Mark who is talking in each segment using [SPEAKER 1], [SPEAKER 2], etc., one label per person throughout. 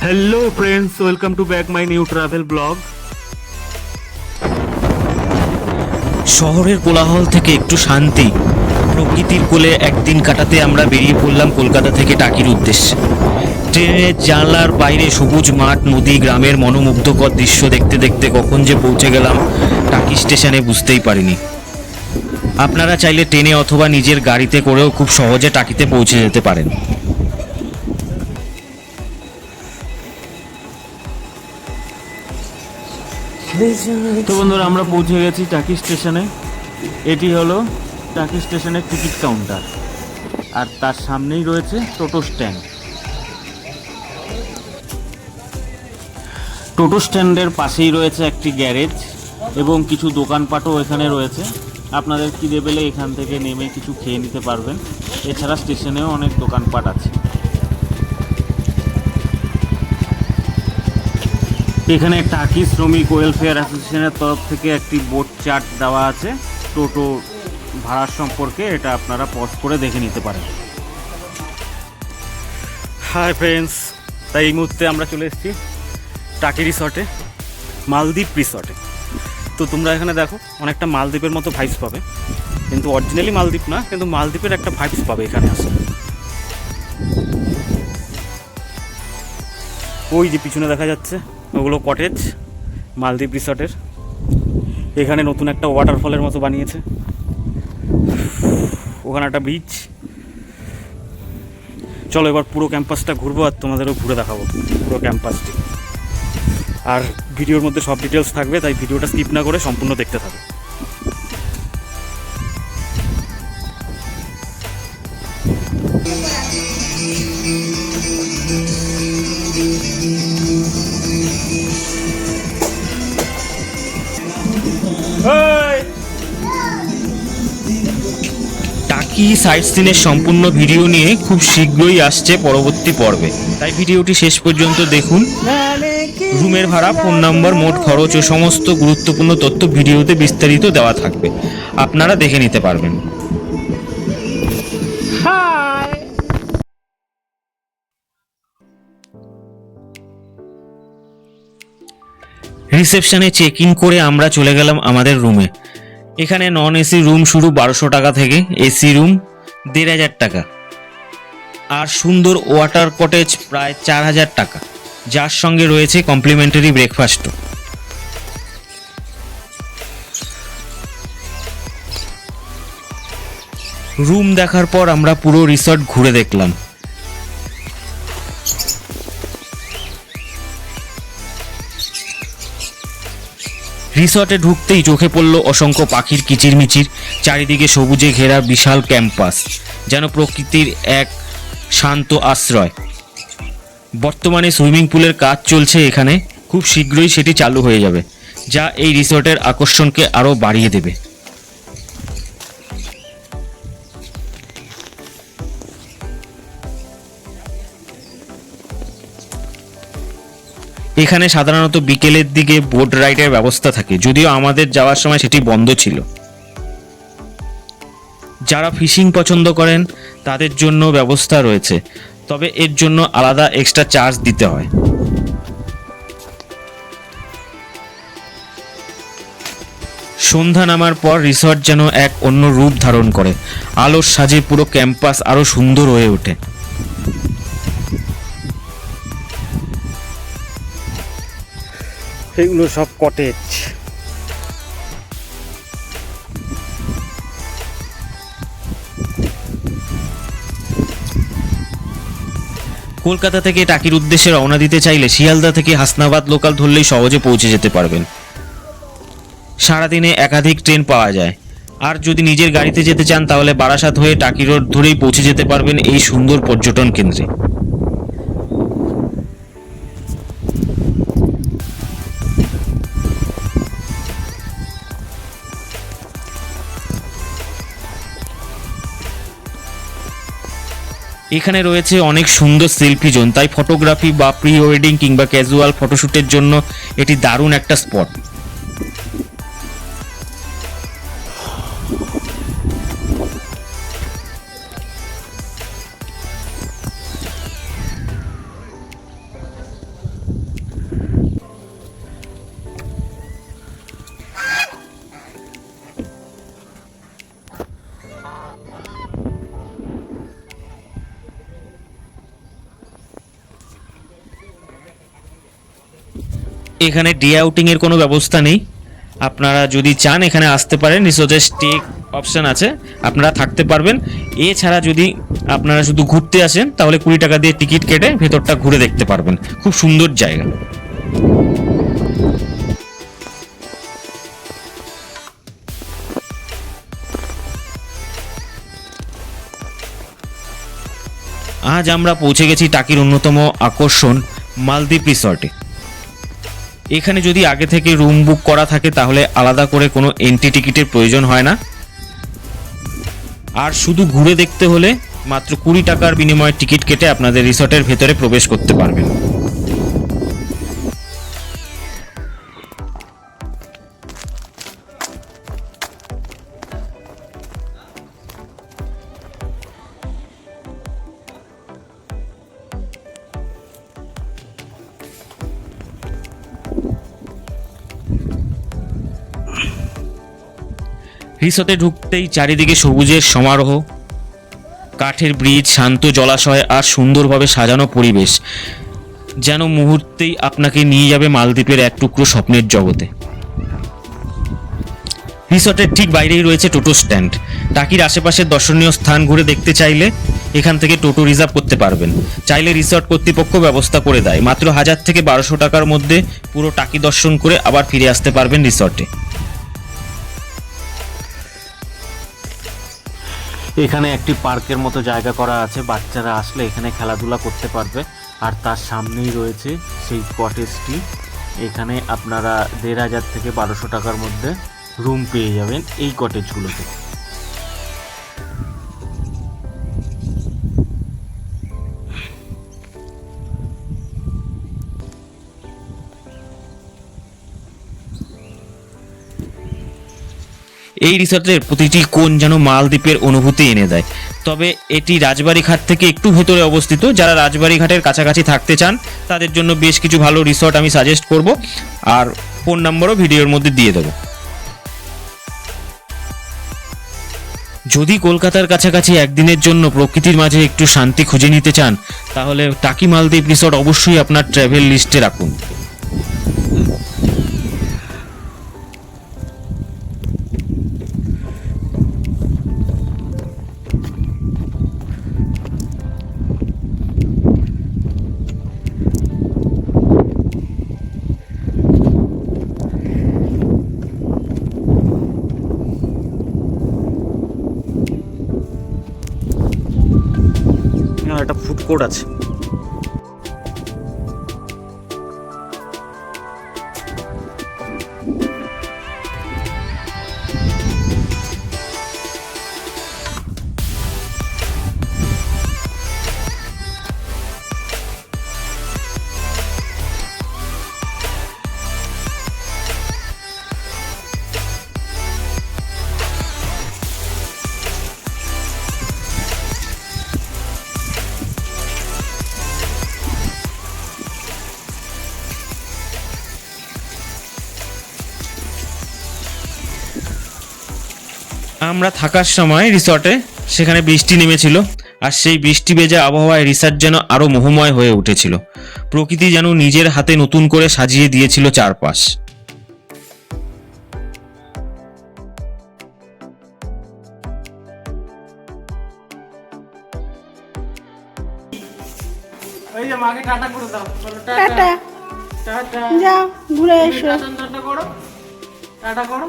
[SPEAKER 1] Hello friends, welcome to back my new travel blog.
[SPEAKER 2] শহরের কোলাহল থেকে একটু শান্তি, প্রকৃতির কোলে একদিন কাটাতে আমরা বেরিয়ে পড়লাম কলকাতা থেকে টাকির উদ্দেশ্যে। ট্রেনের জানলার বাইরে সবুজ মাঠ, নদী, গ্রামের মনোমুগ্ধকর দৃশ্য দেখতে দেখতে কখন যে পৌঁছে গেলাম টাকি স্টেশনে বুঝতেই পারিনি। আপনারা চাইলে ট্রেনে অথবা নিজের গাড়িতে করেও খুব সহজে টাকিতে পৌঁছে যেতে পারেন।
[SPEAKER 1] তো বন্ধুরা, আমরা পৌঁছে গেছি টাকি স্টেশনে। এটি হলো টাকি স্টেশনের টিকিট কাউন্টার, আর তার সামনেই রয়েছে টোটো স্ট্যান্ড। টোটো স্ট্যান্ডের পাশেই রয়েছে একটি গ্যারেজ এবং কিছু দোকানপাটও এখানে রয়েছে। আপনাদের খিদে পেলে এখান থেকে নেমে কিছু খেয়ে নিতে পারবেন। এছাড়া স্টেশনেও অনেক দোকানপাট আছে। এখানে টাকি শ্রমিক ওয়েলফেয়ার অ্যাসোসিয়েশনের তরফ থেকে একটি বোর্ড চার্ট দেওয়া আছে টোটো ভাড়ার সম্পর্কে। এটা আপনারা পজ করে দেখে নিতে পারেন। হাই ফ্রেন্ডস, তাই এই মুহূর্তে আমরা চলে এসেছি টাকি রিসর্টে, মালদ্বীপ রিসর্টে। তো তোমরা এখানে দেখো, অনেকটা মালদ্বীপের মতো ভাইবস পাবে, কিন্তু অরিজিনালি মালদ্বীপ না, কিন্তু মালদ্বীপের একটা ভাইবস পাবে এখানে আসো। ওই যে পিছনে দেখা যাচ্ছে ওগুলো কটেজ মালদ্বীপ রিসর্টের। এখানে নতুন একটা ওয়াটারফলের মতো বানিয়েছে, ওখানে একটা বিচ। চলো এবার পুরো ক্যাম্পাসটা ঘুরবো আর তোমাদেরও ঘুরে দেখাবো পুরো ক্যাম্পাসটি। আর ভিডিওর মধ্যে সব ডিটেলস থাকবে, তাই ভিডিওটা স্কিপ না করে সম্পূর্ণ দেখতে থাকো।
[SPEAKER 2] টাকি সাইট সিনের সম্পূর্ণ ভিডিও নিয়ে খুব শীঘ্রই আসছে পরবর্তী পর্বে, তাই ভিডিওটি শেষ পর্যন্ত দেখুন। রুমের ভাড়া, ফোন নম্বর, মোট খরচ ও সমস্ত গুরুত্বপূর্ণ তথ্য ভিডিওতে বিস্তারিত দেওয়া থাকবে, আপনারা দেখে নিতে পারবেন। রিসেপশনে চেক ইন করে আমরা চলে গেলাম আমাদের রুমে। এখানে নন এসি রুম শুরু 1200 টাকা থেকে, এসি রুম 1500 টাকা, আর সুন্দর ওয়াটার কটেজ প্রায় 4000 টাকা, যার সঙ্গে রয়েছে কমপ্লিমেন্টারি ব্রেকফাস্টও। রুম দেখার পর আমরা পুরো রিসর্ট ঘুরে দেখলাম। রিসর্টে ঢুকতেই চোখে পড়ল অসংখ্য পাখির কিচিরমিচির, চারিদিকে সবুজে ঘেরা বিশাল ক্যাম্পাস, যেন প্রকৃতির এক শান্ত আশ্রয়। বর্তমানে সুইমিং পুলের কাজ চলছে এখানে, খুব শীঘ্রই সেটি চালু হয়ে যাবে, যা এই রিসর্টের আকর্ষণকে আরও বাড়িয়ে দেবে। এখানে সাধারণত বিকেলের দিকে বোট রাইডের ব্যবস্থা থাকে, যদিও আমাদের যাওয়ার সময় সেটি বন্ধ ছিল। যারা ফিশিং পছন্দ করেন তাদের জন্য ব্যবস্থা রয়েছে, তবে এর জন্য আলাদা এক্সট্রা চার্জ দিতে হয়। সন্ধ্যা নামার পর রিসর্ট যেন এক অন্য রূপ ধারণ করে, আলোর সাজে পুরো ক্যাম্পাস আরো সুন্দর হয়ে ওঠে।
[SPEAKER 1] এগুলো সব কটেজ।
[SPEAKER 2] কলকাতা থেকে টাকির উদ্দেশ্যে রওনা দিতে চাইলে শিয়ালদা থেকে হাসনাবাদ লোকাল ধরলেই সহজে পৌঁছে যেতে পারবেন। সারাদিনে একাধিক ট্রেন পাওয়া যায়, আর যদি নিজের গাড়িতে যেতে চান তাহলে বারাসাত হয়ে টাকি রোড ধরেই পৌঁছে যেতে পারবেন এই সুন্দর পর্যটন কেন্দ্রে। এখানে রয়েছে অনেক সুন্দর সেলফি জোন, তাই ফটোগ্রাফি বা প্রি ওয়েডিং কিংবা ক্যাজুয়াল ফটোশ্যুটের জন্য এটি দারুণ একটা স্পট। এখানে ডে আউটিংয়ের কোনো ব্যবস্থা নেই। আপনারা যদি চান এখানে আসতে পারেন, রিসোর্টের স্টে অপশান আছে, আপনারা থাকতে পারবেন। এছাড়া যদি আপনারা শুধু ঘুরতে আসেন তাহলে 20 টাকা দিয়ে টিকিট কেটে ভেতরটা ঘুরে দেখতে পারবেন। খুব সুন্দর জায়গা। আজ আমরা পৌঁছে গেছি টাকির অন্যতম আকর্ষণ মালদ্বীপ রিসর্টে। এখানে যদি আগে থেকে রুম বুক করা থাকে তাহলে আলাদা করে কোনো এন্ট্রি টিকিটের প্রয়োজন হয় না। আর শুধু ঘুরে দেখতে হলে মাত্র 20 টাকার বিনিময়ে টিকিট কেটে আপনাদের রিসর্টের ভেতরে প্রবেশ করতে পারবেন। রিসর্টে ঢুকতেই চারিদিকে সবুজের সমারোহ, কাঠের ব্রিজ, শান্ত জলাশয় আর সুন্দরভাবে সাজানো পরিবেশ যেন মুহূর্তেই আপনাকে নিয়ে যাবে মালদ্বীপের এক টুকরো স্বপ্নের জগতে। রিসর্টের ঠিক বাইরেই রয়েছে টোটো স্ট্যান্ড। টাকির আশেপাশের দর্শনীয় স্থান ঘুরে দেখতে চাইলে এখান থেকে টোটো রিজার্ভ করতে পারবেন। চাইলে রিসর্ট কর্তৃপক্ষ ব্যবস্থা করে দেয়। মাত্র 1000 থেকে 1200 টাকার মধ্যে পুরো টাকি দর্শন করে আবার ফিরে আসতে পারবেন রিসর্টে।
[SPEAKER 1] এখানে একটি পার্কের মতো জায়গা করা আছে, বাচ্চারা আসলে এখানে খেলাধুলা করতে পারবে। আর তার সামনেই রয়েছে সেই কটেজটি। এখানে আপনারা 1500 থেকে 1200 টাকার মধ্যে রুম পেয়ে যাবেন এই কটেজগুলোতে।
[SPEAKER 2] এই রিসর্টের প্রতিটি কোণ যেন মালদ্বীপের অনুভূতি এনে দেয়। তবে এটি রাজবাড়ি ঘাট থেকে একটু ভেতরে অবস্থিত। যারা রাজবাড়ি ঘাটের কাছাকাছি থাকতে চান তাদের জন্য বেশ কিছু ভালো রিসর্ট আমি সাজেস্ট করব, আর ফোন নম্বরও ভিডিওর মধ্যে দিয়ে দেবো। যদি কলকাতার কাছাকাছি একদিনের জন্য প্রকৃতির মাঝে একটু শান্তি খুঁজে নিতে চান তাহলে টাকি মালদ্বীপ রিসর্ট অবশ্যই আপনার ট্রাভেল লিস্টে রাখুন।
[SPEAKER 1] একটা ফুড কোর্ট আছে।
[SPEAKER 2] আমরা থাকার সময় রিসর্টে সেখানে বৃষ্টি নেমেছিল, আর সেই বৃষ্টি ভেজা আবহাওয়ায় রিসর্ট যেন আরো মোহময় হয়ে উঠেছিল। প্রকৃতি যেন নিজের হাতে নতুন করে সাজিয়ে দিয়েছিল চারপাশ।
[SPEAKER 1] ওই যে মাকে টাটা করে দাও, বলো
[SPEAKER 3] টাটা
[SPEAKER 1] টাটা। টাটা
[SPEAKER 3] যাও ঘুরে এসো।
[SPEAKER 1] টাটা করো, টাটা করো।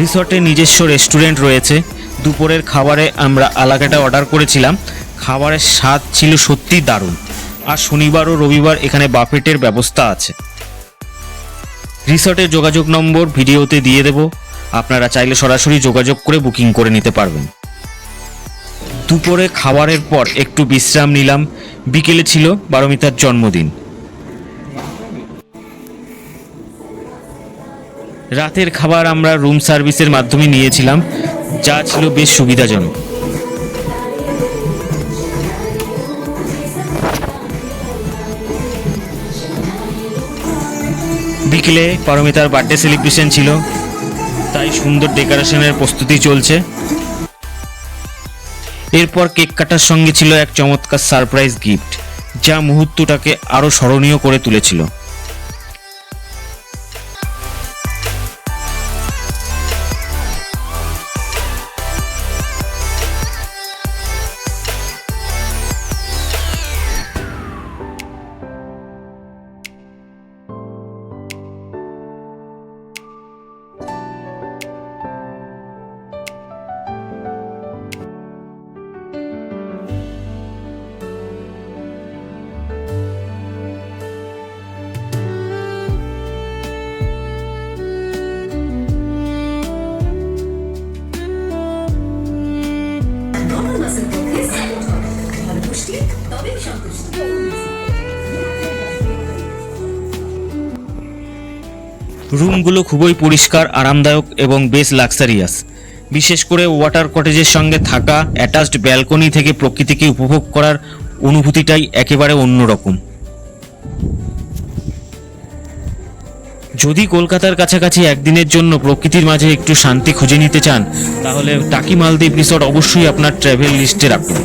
[SPEAKER 2] রিসর্টে নিজস্ব রেস্টুরেন্ট রয়েছে। দুপুরের খাবারে আমরা আলাকাটা অর্ডার করেছিলাম। খাবারের স্বাদ ছিল সত্যি দারুণ। আর শনিবার ও রবিবার এখানে বাফেটের ব্যবস্থা আছে। রিসর্টের যোগাযোগ নম্বর ভিডিওতে দিয়ে দেব, আপনারা চাইলে সরাসরি যোগাযোগ করে বুকিং করে নিতে পারবেন। দুপুরে খাবারের পর একটু বিশ্রাম নিলাম। বিকেলে ছিল বারমিতার জন্মদিন। রাতের খাবার আমরা রুম সার্ভিসের মাধ্যমে নিয়েছিলাম, যা ছিল বেশ সুবিধাজনক। বিকেলে পারমিতার বার্থডে সেলিব্রেশন ছিল, তাই সুন্দর ডেকোরেশনের প্রস্তুতি চলছে। এরপর কেক কাটার সঙ্গে ছিল এক চমৎকার সারপ্রাইজ গিফট, যা মুহূর্তটাকে আরও স্মরণীয় করে তুলেছিল। রুমগুলো খুবই পরিষ্কার, আরামদায়ক এবং বেশ লাক্সারিয়াস। বিশেষ করে ওয়াটার কটেজের সঙ্গে থাকা অ্যাটাচড ব্যালকনি থেকে প্রকৃতিকে উপভোগ করার অনুভূতিটাই একেবারে অন্যরকম। যদি কলকাতার কাছাকাছি একদিনের জন্য প্রকৃতির মাঝে একটু শান্তি খুঁজে নিতে চান, তাহলে টাকি মালদ্বীপ রিসর্ট অবশ্যই আপনার ট্র্যাভেল লিস্টে রাখুন।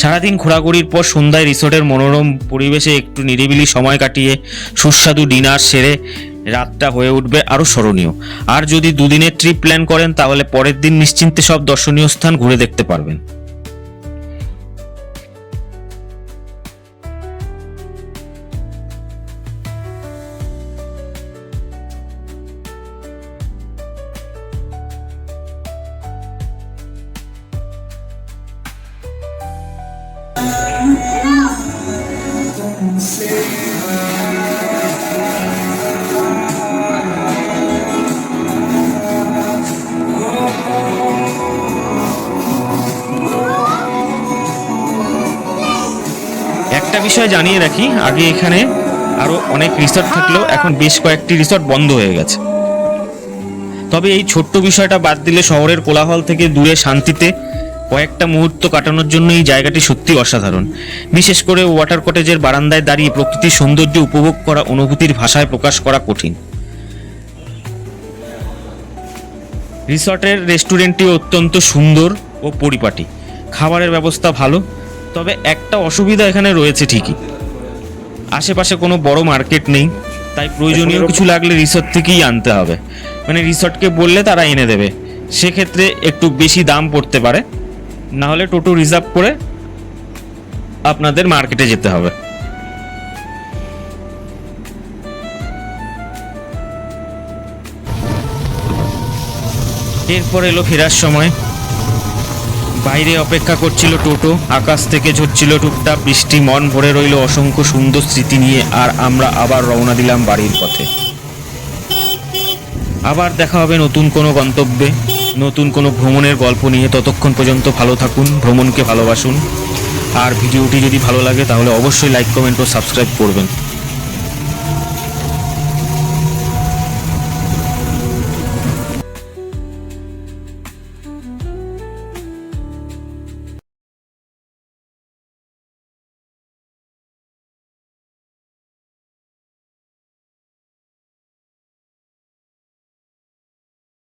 [SPEAKER 2] সারাদিন ঘোরাঘুরির পর সন্ধ্যায় রিসোর্টের মনোরম পরিবেশে একটু নিরিবিলি সময় কাটিয়ে সুস্বাদু ডিনার সেরে রাতটা হয়ে উঠবে আরও স্মরণীয়। আর যদি দুদিনের ট্রিপ প্ল্যান করেন, তাহলে পরের দিন নিশ্চিন্তে সব দর্শনীয় স্থান ঘুরে দেখতে পারবেন। বিষয় জানিয়ে রাখি, আগে এখানে আরও অনেক রিসর্ট থাকলেও এখন বেশ কয়েকটি রিসর্ট বন্ধ হয়ে গেছে। তবে এই ছোট্ট বিষয়টা বাদ দিলে শহরের কোলাহল থেকে দূরে শান্তিতে কয়েকটা মুহূর্ত কাটানোর জন্য এই জায়গাটি সত্যি অসাধারণ। বিশেষ করে ওয়াটার কটেজের বারান্দায় দাঁড়িয়ে প্রকৃতির সৌন্দর্য উপভোগ করা অনুভূতির ভাষায় প্রকাশ করা কঠিন। রিসর্টের রেস্টুরেন্টটি অত্যন্ত সুন্দর ও পরিপাটি, খাবারের ব্যবস্থা ভালো। তবে একটা অসুবিধা এখানে রয়েছে ঠিকই, আশেপাশে কোনো বড় মার্কেট নেই, তাই প্রয়োজনীয় কিছু লাগলে রিসর্ট থেকেই আনতে হবে। মানে রিসর্টকে বললে তারা এনে দেবে, সেক্ষেত্রে একটু বেশি দাম পড়তে পারে, না হলে টোটো রিজার্ভ করে আপনাদের মার্কেটে যেতে হবে। এরপর এলো ফেরার সময়। বাইরে অপেক্ষা করছিল টোটো, আকাশ থেকে ঝরছিল টুকটাক বৃষ্টি, মন ভরে রইল অসংখ্য সুন্দর স্মৃতি নিয়ে। আর আমরা আবার রওনা দিলাম বাড়ির পথে। আবার দেখা হবে নতুন কোনো গন্তব্যে, নতুন কোনো ভ্রমণের গল্প নিয়ে। ততক্ষণ পর্যন্ত ভালো থাকুন, ভ্রমণকে ভালোবাসুন। আর ভিডিওটি যদি ভালো লাগে তাহলে অবশ্যই লাইক, কমেন্ট ও সাবস্ক্রাইব করবেন।